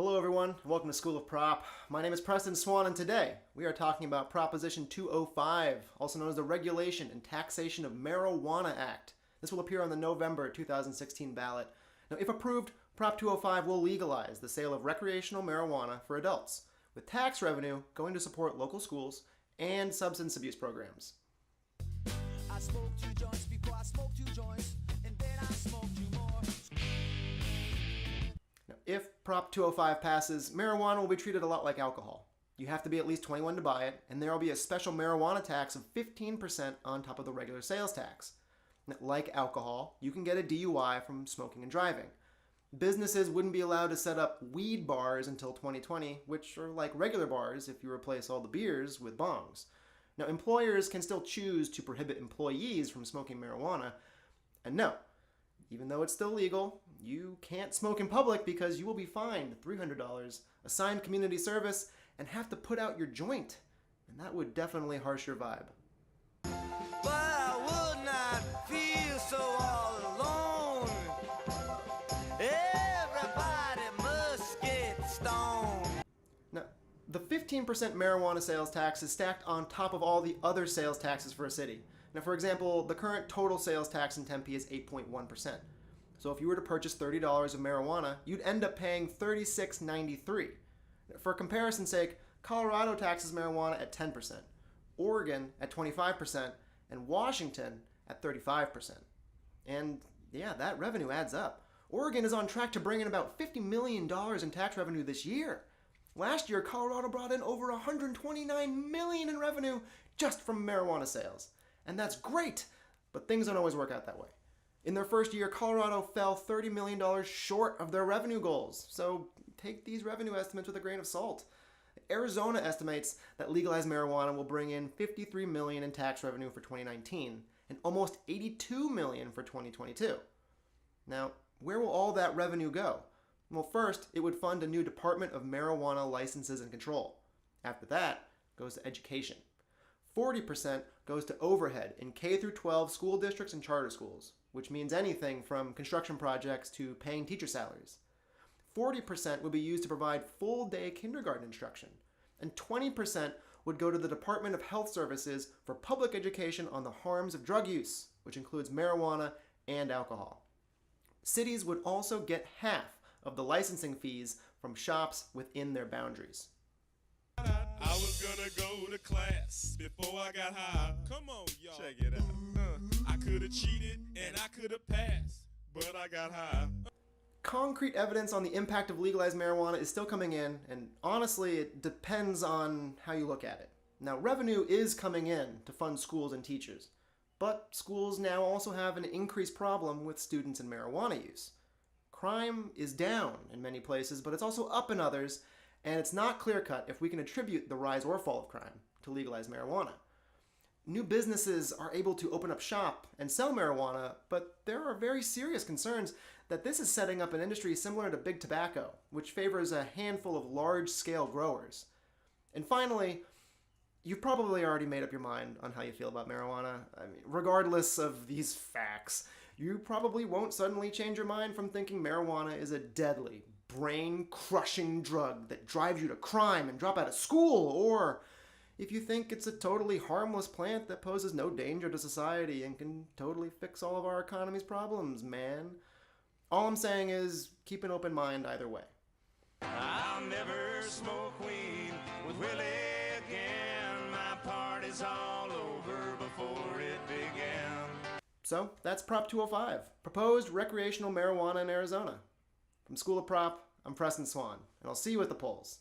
Hello everyone, and welcome to School of Prop. My name is Preston Swan, and today we are talking about Proposition 205, also known as the Regulation and Taxation of Marijuana Act. This will appear on the November 2016 ballot. Now, if approved, Prop 205 will legalize the sale of recreational marijuana for adults, with tax revenue going to support local schools and substance abuse programs. I smoked 2 joints before I smoked 2 joints, and then I smoked 2 more. Now, if Prop 205 passes, marijuana will be treated a lot like alcohol. You have to be at least 21 to buy it, and there will be a special marijuana tax of 15% on top of the regular sales tax. Now, like alcohol, you can get a DUI from smoking and driving. Businesses wouldn't be allowed to set up weed bars until 2020, which are like regular bars if you replace all the beers with bongs. Now, employers can still choose to prohibit employees from smoking marijuana. And no, even though it's still legal, you can't smoke in public because you will be fined $300, assigned community service, and have to put out your joint. And that would definitely harsh your vibe. But I would not feel so all alone. Everybody must get stoned. Now, the 15% marijuana sales tax is stacked on top of all the other sales taxes for a city. Now, for example, the current total sales tax in Tempe is 8.1%. So if you were to purchase $30 of marijuana, you'd end up paying $36.93. For comparison's sake, Colorado taxes marijuana at 10%, Oregon at 25%, and Washington at 35%. And yeah, that revenue adds up. Oregon is on track to bring in about $50 million in tax revenue this year. Last year, Colorado brought in over $129 million in revenue just from marijuana sales. And that's great, but things don't always work out that way. In their first year, Colorado fell $30 million short of their revenue goals. So take these revenue estimates with a grain of salt. Arizona estimates that legalized marijuana will bring in $53 million in tax revenue for 2019 and almost $82 million for 2022. Now, where will all that revenue go? Well, first, it would fund a new Department of Marijuana Licenses and Control. After that, goes to education. 40% goes to overhead in K-12 school districts and charter schools, which means anything from construction projects to paying teacher salaries. 40% would be used to provide full-day kindergarten instruction, and 20% would go to the Department of Health Services for public education on the harms of drug use, which includes marijuana and alcohol. Cities would also get half of the licensing fees from shops within their boundaries. I was gonna go to class before I got high. Come on, y'all. Check it out. I could have cheated and I could have passed, but I got high. Concrete evidence on the impact of legalized marijuana is still coming in, and honestly, it depends on how you look at it. Now, revenue is coming in to fund schools and teachers, but schools now also have an increased problem with students and marijuana use. Crime is down in many places, but it's also up in others, and it's not clear-cut if we can attribute the rise or fall of crime to legalized marijuana. New businesses are able to open up shop and sell marijuana, but there are very serious concerns that this is setting up an industry similar to big tobacco, which favors a handful of large-scale growers. And finally, you've probably already made up your mind on how you feel about marijuana. I mean, regardless of these facts, you probably won't suddenly change your mind from thinking marijuana is a deadly, brain-crushing drug that drives you to crime and drop out of school, or if you think it's a totally harmless plant that poses no danger to society and can totally fix all of our economy's problems, man. All I'm saying is keep an open mind either way. I'll never smoke weed with Willie again. My party's all over before it began. So that's Prop 205, proposed recreational marijuana in Arizona. From School of Prop, I'm Preston Swan, and I'll see you at the polls.